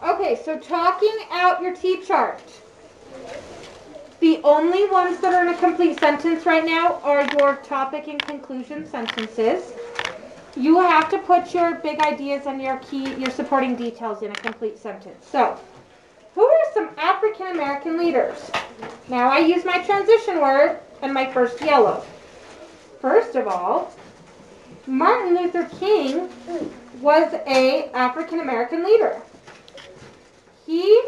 Okay, so talking out your T-chart. The only ones that are in a complete sentence right now are your topic and conclusion sentences. You have to put your big ideas and your supporting details in a complete sentence. So, who are some African American leaders? Now I use my transition word and my first yellow. First of all, Martin Luther King was an African American leader. He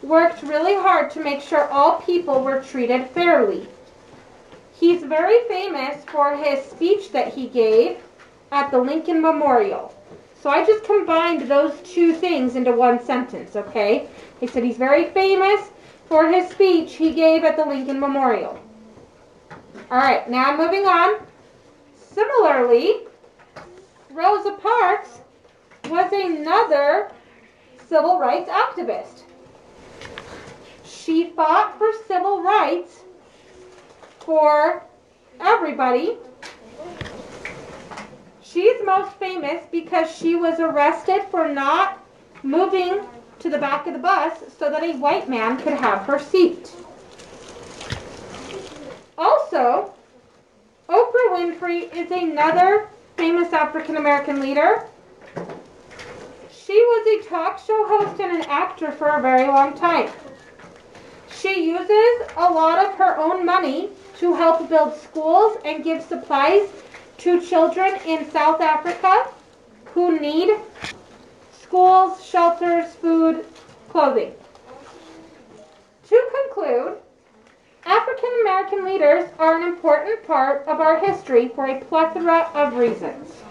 worked really hard to make sure all people were treated fairly. He's very famous for his speech that he gave at the Lincoln Memorial. So I just combined those two things into one sentence, okay? He said he's very famous for his speech he gave at the Lincoln Memorial. All right, now moving on. Similarly, Rosa Parks was another civil rights activist. She fought for civil rights for everybody. She's most famous because she was arrested for not moving to the back of the bus so that a white man could have her seat. Also, Oprah Winfrey is another famous African American leader. She was a talk show host and an actor for a very long time. She uses a lot of her own money to help build schools and give supplies to children in South Africa who need schools, shelters, food, clothing. To conclude, African American leaders are an important part of our history for a plethora of reasons.